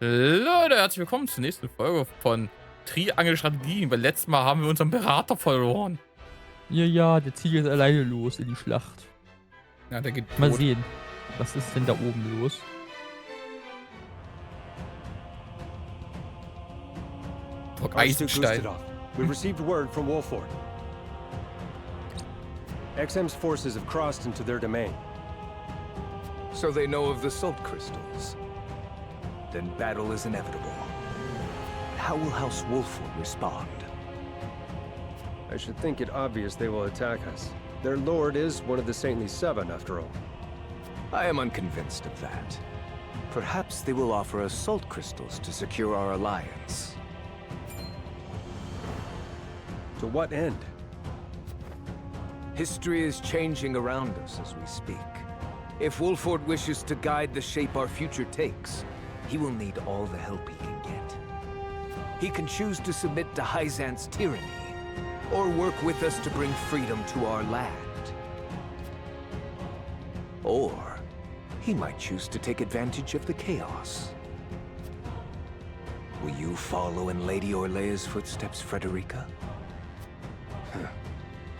Leute, herzlich willkommen zur nächsten Folge von Triangelstrategien. Weil letztes Mal haben wir unseren Berater verloren. Ja, der zieht jetzt alleine los in die Schlacht. Ja, der geht Mal tot. sehen, was ist denn da oben los? Bock Eisenstein. We received word from Wolford. XM's forces have crossed into their domain. So they know of the salt crystals. Then battle is inevitable. How will House Wolford respond? I should think it obvious they will attack us. Their lord is one of the Saintly Seven, after all. I am unconvinced of that. Perhaps they will offer us salt crystals to secure our alliance. To what end? History is changing around us as we speak. If Wolford wishes to guide the shape our future takes, he will need all the help he can get. He can choose to submit to Heissands' tyranny, or work with us to bring freedom to our land. Or he might choose to take advantage of the chaos. Will you follow in Lady Orlea's footsteps, Frederica?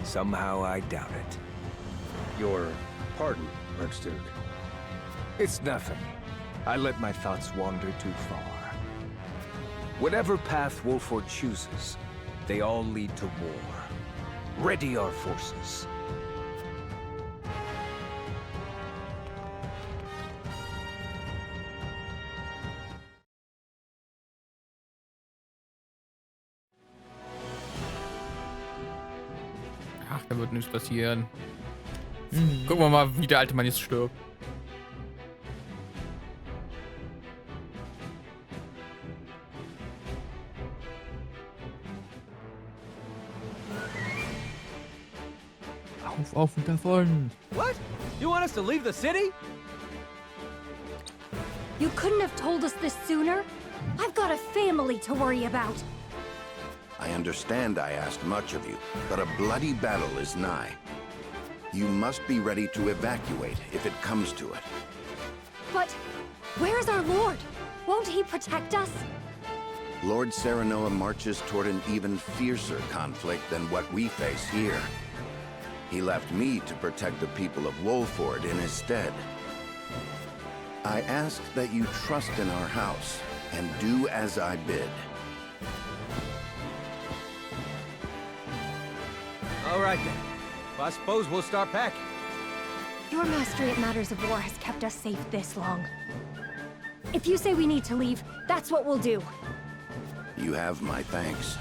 Somehow I doubt it. Your pardon, Archduke. It's nothing. I let my thoughts wander too far. Whatever path Wolford chooses, they all lead to war. Ready our forces. Ach, da wird nichts passieren. Gucken wir mal, wie der alte Mann jetzt stirbt. Auf und davon. What? You want us to leave the city? You couldn't have told us this sooner. I've got a family to worry about. I understand I asked much of you, but a bloody battle is nigh. You must be ready to evacuate if it comes to it. But where's our lord? Won't he protect us? Lord Serenoa marches toward an even fiercer conflict than what we face here. He left me to protect the people of Wolford in his stead. I ask that you trust in our house and do as I bid. All right then. Well, I suppose we'll start packing. Your mastery at matters of war has kept us safe this long. If you say we need to leave, that's what we'll do. You have my thanks.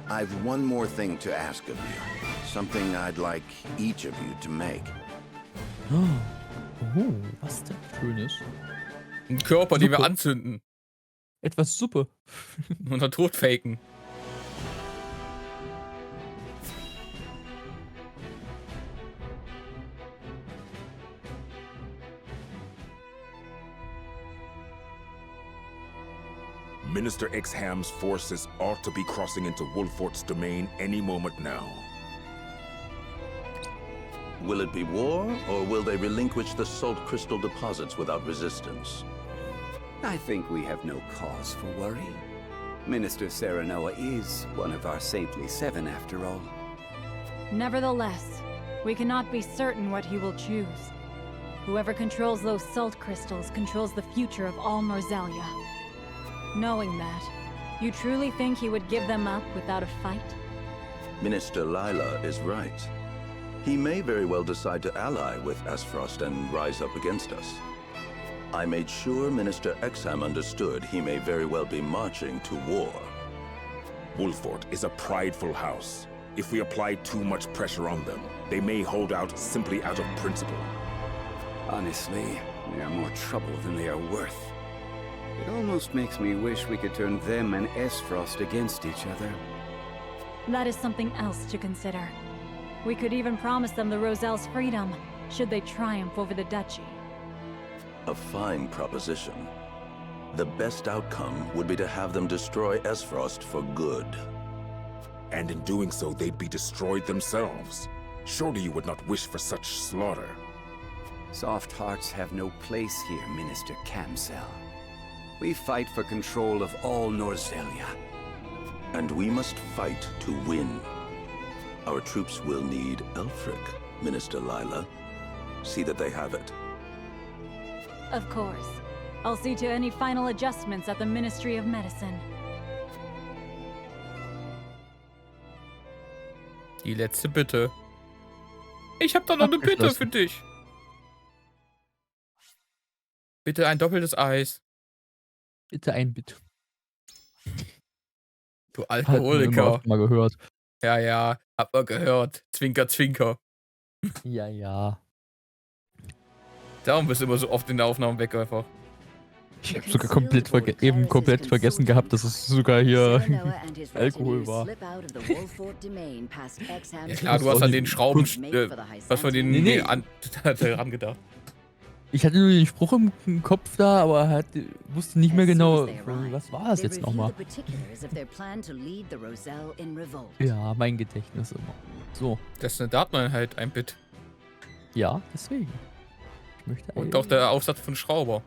I've one more thing to ask of you. Something I'd like each of you to make. Oh, was denn Schönes? Ein Körper, den wir Suppe. anzünden Etwas Suppe. und dann tot faken. Minister Exham's forces ought to be crossing into Wolford's domain any moment now. Will it be war, or will they relinquish the salt crystal deposits without resistance? I think we have no cause for worry. Minister Serenoa is one of our Saintly Seven, after all. Nevertheless, we cannot be certain what he will choose. Whoever controls those salt crystals controls the future of all Marzelia. Knowing that, you truly think he would give them up without a fight? Minister Lila is right. He may very well decide to ally with Asfrost and rise up against us. I made sure Minister Exham understood he may very well be marching to war. Wolford is a prideful house. If we apply too much pressure on them, they may hold out simply out of principle. Honestly, they are more trouble than they are worth. It almost makes me wish we could turn them and Esfrost against each other. That is something else to consider. We could even promise them the Roselle's freedom, should they triumph over the duchy. A fine proposition. The best outcome would be to have them destroy Esfrost for good. And in doing so, they'd be destroyed themselves. Surely you would not wish for such slaughter. Soft hearts have no place here, Minister Camsell. We fight for control of all Norzelia. And we must fight to win. Our troops will need Elfric, Minister Lila. See that they have it. Of course. I'll see to any final adjustments at the Ministry of Medicine. Die letzte Bitte. Ich habe da noch eine Bitte für dich. Bitte ein doppeltes Eis. Bitte ein Bit. Du Alkoholiker. Mal gehört. Ja, ja, hab mal gehört. Zwinker, zwinker. Ja, ja. Darum bist du immer so oft in der Aufnahme weg einfach. Ich habe sogar komplett vergessen gehabt, dass es sogar hier Alkohol war. Ja klar, du hast an den Schrauben, was von den Nee. ran gedacht. Ich hatte nur den Spruch im Kopf da, aber wusste nicht mehr genau, was war das jetzt nochmal. Ja, mein Gedächtnis immer. So. Das ist eine Dateneinheit, ein Bit. Ja, deswegen. Ich möchte Und auch der Aufsatz von Schrauber.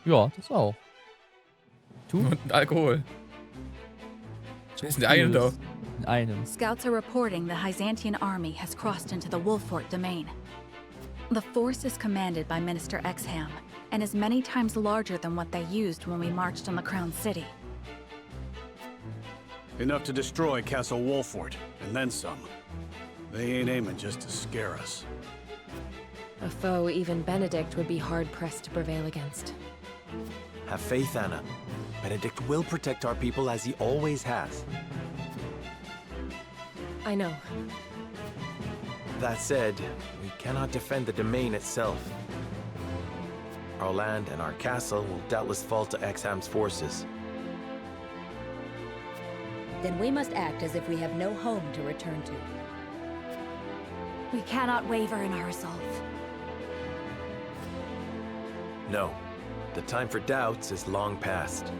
Ja, das auch. Und Alkohol. Wer ist denn der eine da? In einem. Scouts are reporting the Heissandian army has crossed into the Wolfort domain. The force is commanded by Minister Exham, and is many times larger than what they used when we marched on the Crown City. Enough to destroy Castle Wolfort, and then some. They ain't aiming just to scare us. A foe even Benedict would be hard-pressed to prevail against. Have faith, Anna. Benedict will protect our people as he always has. I know. That said, we cannot defend the domain itself. Our land and our castle will doubtless fall to Exham's forces. Then we must act as if we have no home to return to. We cannot waver in our resolve. No. The time for doubts is long past.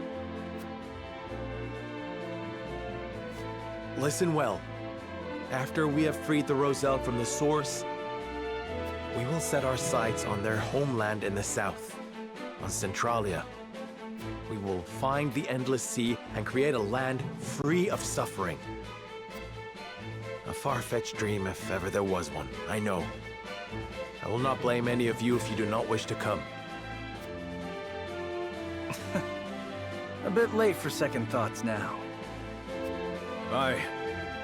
Listen well. After we have freed the Roselle from the Source, we will set our sights on their homeland in the south, on Centralia. We will find the Endless Sea and create a land free of suffering. A far-fetched dream if ever there was one, I know. I will not blame any of you if you do not wish to come. A bit late for second thoughts now. Aye.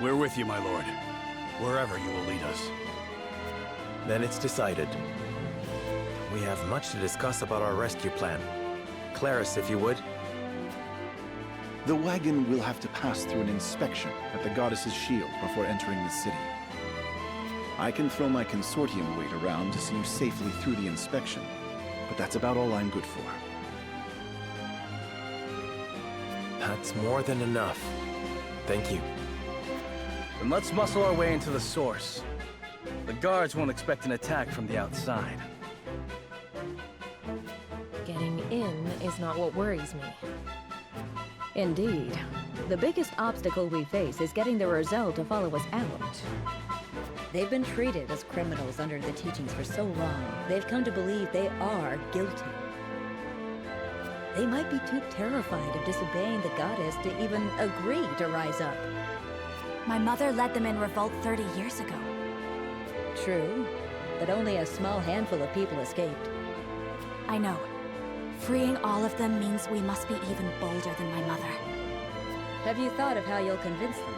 We're with you, my lord. Wherever you will lead us. Then it's decided. We have much to discuss about our rescue plan. Claris, if you would. The wagon will have to pass through an inspection at the goddess's shield before entering the city. I can throw my consortium weight around to see you safely through the inspection, but that's about all I'm good for. That's more than enough. Thank you. Then let's muscle our way into the source. The guards won't expect an attack from the outside. Getting in is not what worries me. Indeed. The biggest obstacle we face is getting the Roselle to follow us out. They've been treated as criminals under the teachings for so long, they've come to believe they are guilty. They might be too terrified of disobeying the goddess to even agree to rise up. My mother led them in revolt 30 years ago. True, but only a small handful of people escaped. I know. Freeing all of them means we must be even bolder than my mother. Have you thought of how you'll convince them?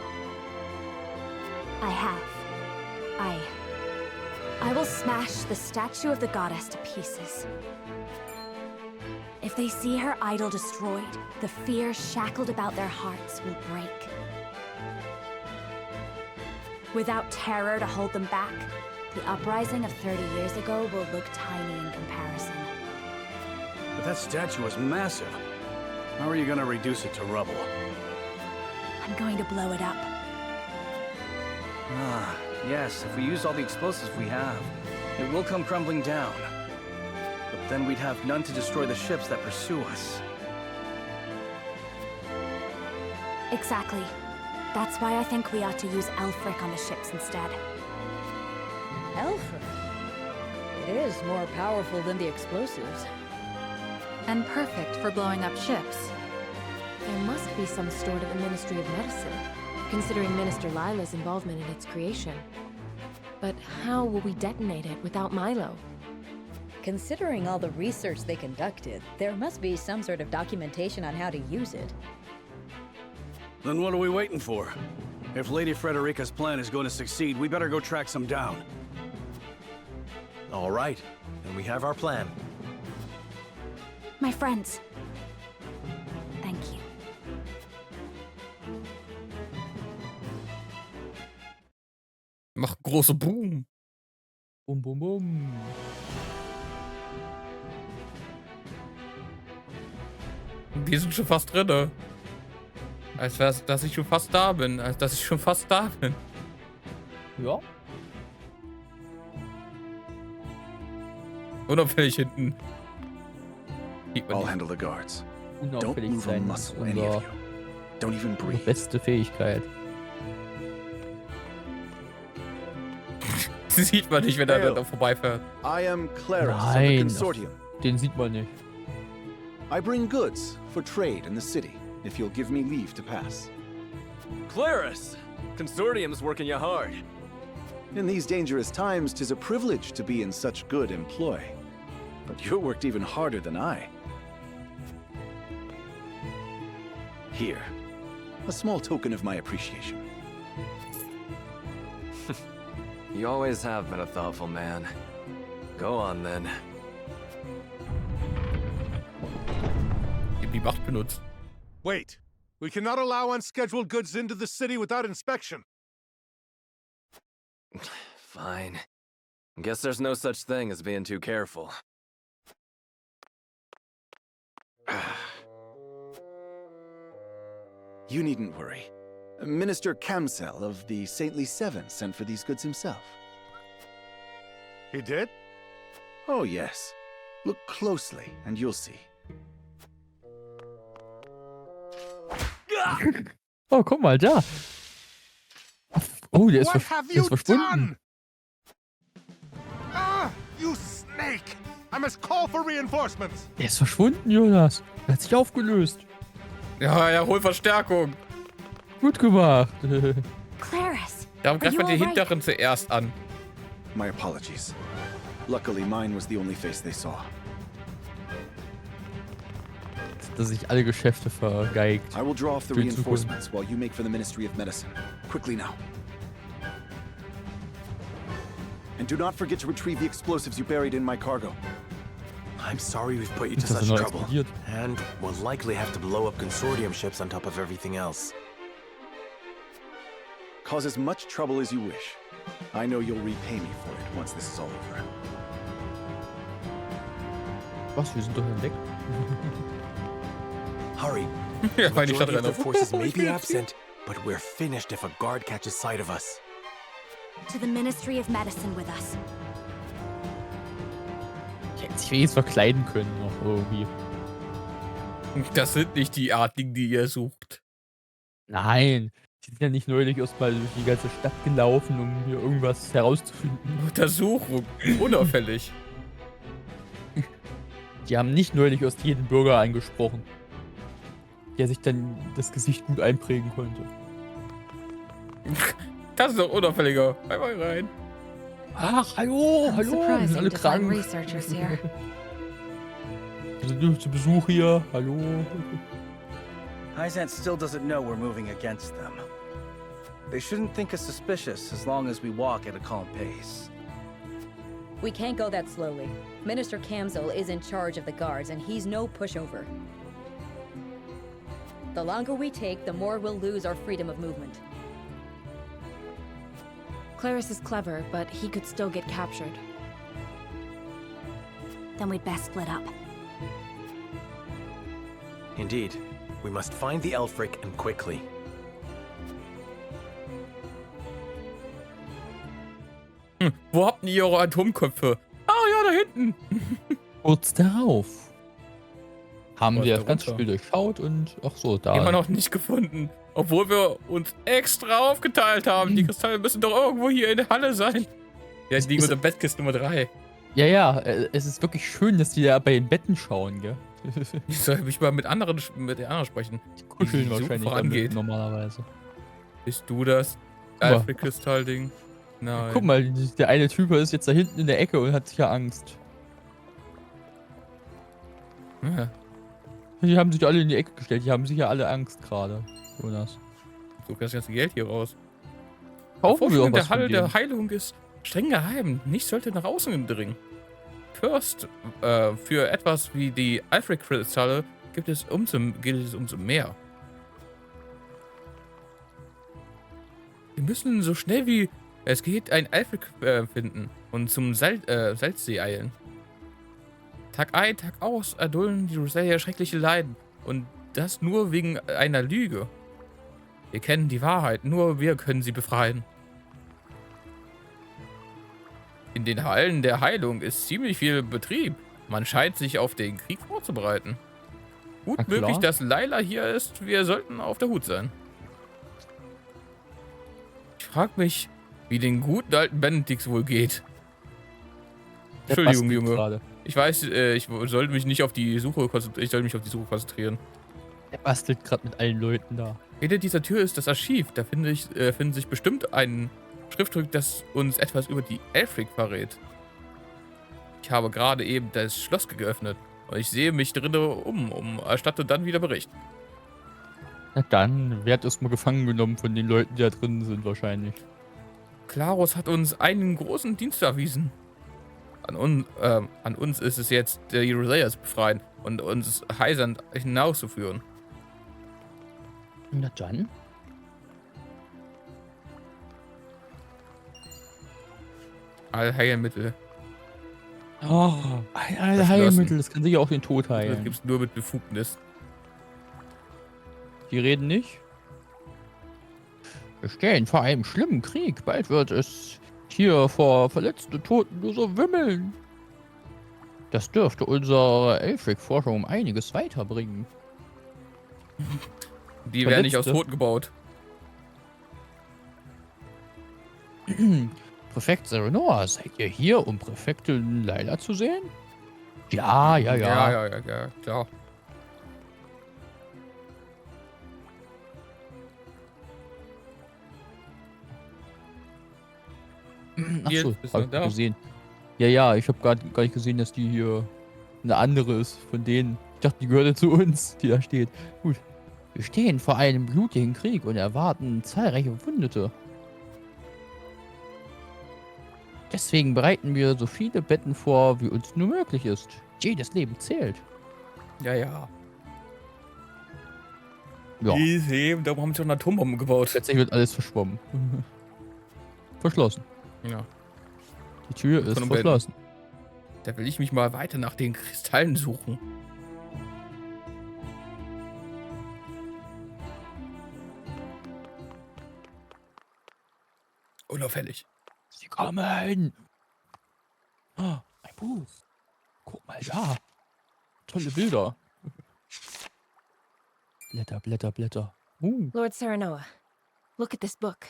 I have. I will smash the statue of the goddess to pieces. If they see her idol destroyed, the fear shackled about their hearts will break. Without terror to hold them back, the uprising of 30 years ago will look tiny in comparison. But that statue is massive. How are you gonna reduce it to rubble? I'm going to blow it up. Ah, yes, if we use all the explosives we have, it will come crumbling down. But then we'd have none to destroy the ships that pursue us. Exactly. That's why I think we ought to use Elfric on the ships instead. Elfric? It is more powerful than the explosives. and perfect for blowing up ships. There must be some sort of a Ministry of Medicine, considering Minister Lila's involvement in its creation. But how will we detonate it without Milo? Considering all the research they conducted, there must be some sort of documentation on how to use it. Then what are we waiting for? If Lady Frederica's plan is going to succeed, we better go track some down. All right, then we have our plan. My friends. Thank you. Mach große Boom. Bum, bum, bum. Wir sind schon fast drin. Als wär's, dass ich schon fast da bin. Als dass ich schon fast da bin. Ja. Unauffällig hinten. I'll handle the guards. Don't Unauffällig move a sein. muscle, any of you. Don't even breathe. Beste Fähigkeit. Sie sieht man nicht, wenn er da vorbeifährt. I am Clarus of the Nein, Consortium. den sieht man nicht. I bring goods for trade in the city, if you'll give me leave to pass. Clarus! Consortium's working you hard. In these dangerous times, 'tis a privilege to be in such good employ. But you worked even harder than I. Here, a small token of my appreciation. You always have been a thoughtful man. Go on, then. Die Macht benutzt. Wait. We cannot allow unscheduled goods into the city without inspection. Fine. Guess there's no such thing as being too careful. You needn't worry. Minister Kamsel of the Saintly Seven sent for these goods himself. He did? Oh, yes. Look closely, and you'll see. Oh, guck mal, da. Oh, der ist, What have you verschwunden. done? Ah, you snake! I must call for reinforcements. Der ist verschwunden, Jonas. Er hat sich aufgelöst. Ja, ja, hol Verstärkung. Gut gemacht. Clarus! Darum greift man den hinteren zuerst an. My apologies. Luckily, mine was the only face they saw. Dass sich alle Geschäfte vergeigt. I will draw off the Für die Zukunft. reinforcements while you make for the Ministry of Medicine. Quickly now. And do not forget to retrieve the explosives you buried in my cargo. I'm sorry we've put you to Nicht, dass such er neu trouble. explodiert. And we'll likely have to blow up consortium ships on top of everything else. Cause as much trouble as you wish. I know you'll repay me for it once this is all over. Was, wir sind doch entdeckt. Hurry. Ja, weil die Majority of Stadtrenner. their forces may be absent, but we're finished if a guard catches sight of us. To the Ministry of Medicine with us. Ich hätte sich wenigstens verkleiden können noch irgendwie. Das sind nicht die Adligen, die ihr sucht. Nein. Die sind ja nicht neulich erst mal durch die ganze Stadt gelaufen, um hier irgendwas herauszufinden. Untersuchung. Unauffällig. Die haben nicht neulich erst jeden Bürger angesprochen, der sich dann das Gesicht gut einprägen konnte. Das ist doch unauffälliger. Einmal rein. Ach, hallo, hallo. Wir sind alle krank. Researchers here. Wir sind nur zu Besuch hier. Hallo. Heissands still doesn't know we're moving against them. They shouldn't think us suspicious as long as we walk at a calm pace. We can't go that slowly. Minister Kamsel is in charge of the guards, and he's no pushover. The longer we take, the more we'll lose our freedom of movement. Clarus is clever, but he could still get captured. Then we'd best split up. Indeed. We must find the Elfric and quickly. Wo habt ihr eure Atomköpfe? Ah ja, da hinten. Kurz darauf haben Was wir da das ganze runter? Spiel durchschaut und ach so, da. Immer noch nicht gefunden. Obwohl wir uns extra aufgeteilt haben. Die Kristalle müssen doch irgendwo hier in der Halle sein. Ja, die liegen unter Bettkiste Nummer 3. Ja, ja, es ist wirklich schön, dass die da bei den Betten schauen, gell? Ich soll mich mal mit den anderen sprechen. Die kuscheln wie die Suche wahrscheinlich vorangeht. damit normalerweise. Bist du das Guck mal. Alfred-Kristall-Ding? Nein. Guck mal, der eine Typ ist jetzt da hinten in der Ecke und hat sicher Angst. Ja. Die haben sich alle in die Ecke gestellt. Die haben sicher alle Angst gerade, Jonas. So das ganze Geld hier raus. Kaufen wir Forschung auch was der Halle von der denen. Heilung ist streng geheim. Nichts sollte nach außen dringen. First, für etwas wie die Alfred-Kristalle gilt es umso mehr. Wir müssen so schnell wie es geht ein Alfred finden und zum Salzsee eilen. Tag ein, Tag aus erdulden die Rosalia schreckliche Leiden. Und das nur wegen einer Lüge. Wir kennen die Wahrheit, nur wir können sie befreien. In den Hallen der Heilung ist ziemlich viel Betrieb. Man scheint sich auf den Krieg vorzubereiten. Gut Na klar. möglich, dass Layla hier ist. Wir sollten auf der Hut sein. Ich frage mich, wie den guten alten Benedix wohl geht. Der Entschuldigung, bastelt Junge. gerade. Ich weiß, ich sollte mich nicht auf die Suche konzentrieren. Ich sollte mich auf die Suche konzentrieren. Der bastelt gerade mit allen Leuten da. Hinter dieser Tür ist das Archiv. Da finden sich bestimmt ein Schriftstück, das uns etwas über die Elfric verrät. Ich habe gerade eben das Schloss geöffnet und ich sehe mich drinnen erstatte dann wieder Bericht. Na dann, wird erstmal gefangen genommen von den Leuten, die da drin sind wahrscheinlich. Klarus hat uns einen großen Dienst erwiesen. An uns ist es jetzt, die Rosalia zu befreien und uns Heissands hinauszuführen. Na dann. Allheilmittel. Oh, ein Heilmittel, das kann sicher auch den Tod Das heilen. gibt's nur mit Befugnis. Die reden nicht. Wir stehen vor einem schlimmen Krieg. Bald wird es hier vor verletzten Toten nur so wimmeln. Das dürfte unsere Elfric-Forschung um einiges weiterbringen. Die werden nicht aus Toten gebaut. Präfekt Serenor, seid ihr hier, um Präfektin Layla zu sehen? Ja. Ja, klar. Achso, Bist hab du ich da? gesehen. Ja, ich habe gar nicht gesehen, dass die hier eine andere ist von denen. Ich dachte, die gehört zu uns, die da steht. Gut. Wir stehen vor einem blutigen Krieg und erwarten zahlreiche Verwundete. Deswegen bereiten wir so viele Betten vor, wie uns nur möglich ist. Jedes Leben zählt. Ja. Ja. Jedes Leben, darum haben sie schon Atombomben gebaut. Letztlich wird alles verschwommen. Verschlossen. Ja. Die Tür ist Von verschlossen. Da will ich mich mal weiter nach den Kristallen suchen. Unauffällig. Sie kommen. Oh, ein Buch. Guck mal da. Tolle Bilder. Blätter. Lord Serenoa, look at this book.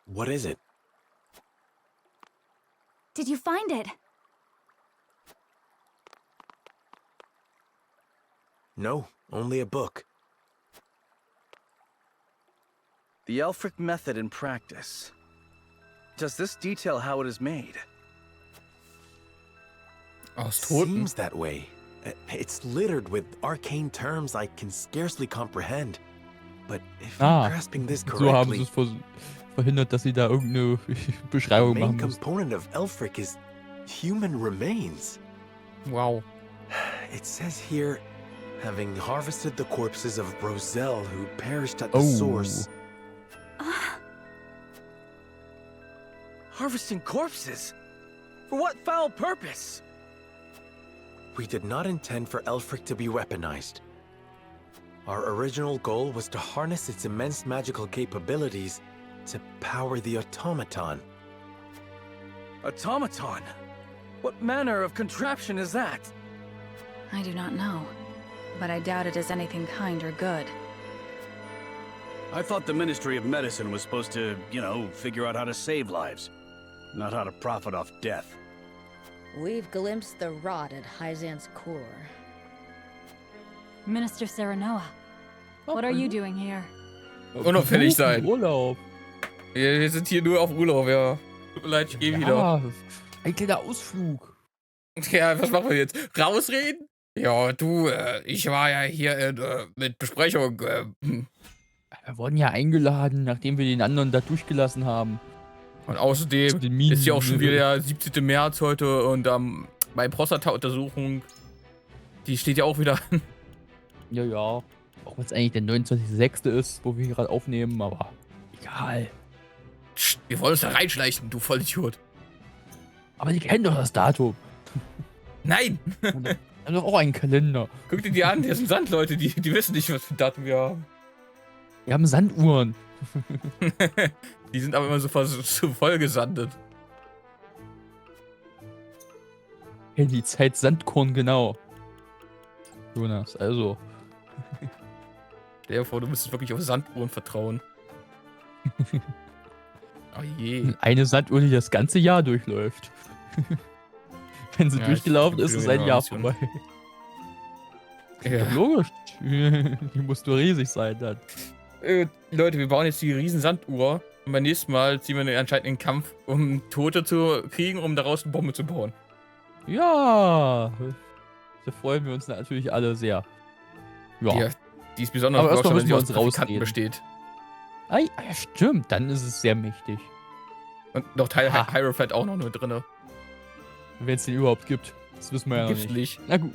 What is it? Did you find it? No, only a book. The Elfric method in practice. Does this detail how it is made? Aus Toten. Seems that way. It's littered with arcane terms I can scarcely comprehend. But if I'm grasping this So haben sie correctly, es verhindert, dass sie da irgendeine Beschreibung the main machen müssen. component of Elfric is human remains. Wow. It says here, having harvested the corpses of Roselle who perished at the Oh. source. Harvesting corpses? For what foul purpose? We did not intend for Elfric to be weaponized. Our original goal was to harness its immense magical capabilities to power the automaton. Automaton? What manner of contraption is that? I do not know, but I doubt it is anything kind or good. I thought the Ministry of Medicine was supposed to, figure out how to save lives. Not how to profit off death. We've glimpsed the rot at Heissands' core. Minister Serenoa, what are you doing here? Unauffällig sein. Urlaub. Wir sind hier nur auf Urlaub, ja. Tut mir leid, ich gehe wieder. Ein kleiner Ausflug. Ja, was machen wir jetzt? Rausreden? Ja, du, ich war ja hier mit Besprechung. Wir wurden ja eingeladen, nachdem wir den anderen da durchgelassen haben. Und außerdem ist ja auch schon wieder der 17. März heute und meine Prostata-Untersuchung, die steht ja auch wieder an. Ja, ja. Auch wenn es eigentlich der 29.06. ist, wo wir hier gerade aufnehmen, aber egal. Psst, wir wollen uns da reinschleichen, du Vollidiot. Aber die kennen doch das Datum. Nein! Wir haben doch auch einen Kalender. Guck dir die an, das sind Sandleute, die wissen nicht, was für Datum wir haben. Wir haben Sanduhren. Die sind aber immer so voll gesandet. Ja, die Zeit Sandkorn genau. Jonas, also. Stell dir vor, du müsstest wirklich auf Sanduhren vertrauen. Oh je. Eine Sanduhr, die das ganze Jahr durchläuft. Wenn sie durchgelaufen ist, ist ein Jahr vorbei. Ja. Logisch. Die muss nur riesig sein dann. Leute, wir bauen jetzt die riesen Sanduhr und beim nächsten Mal ziehen wir anscheinend in den Kampf, um Tote zu kriegen, um daraus eine Bombe zu bauen. Ja. Da freuen wir uns natürlich alle sehr. Ja. Die ist besonders aber wenn sie aus Trafikanten besteht. Ah, ja, stimmt. Dann ist es sehr mächtig. Und noch Teil Hierophant auch noch nur drin. Wenn es den überhaupt gibt. Das wissen wir ja noch Gibt's nicht. Na gut.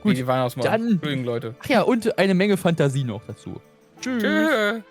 Gut, die Weihnachtsmann. Dann, Entschuldigung, Leute. Ach ja, und eine Menge Fantasie noch dazu. Tschüss. Tschüss.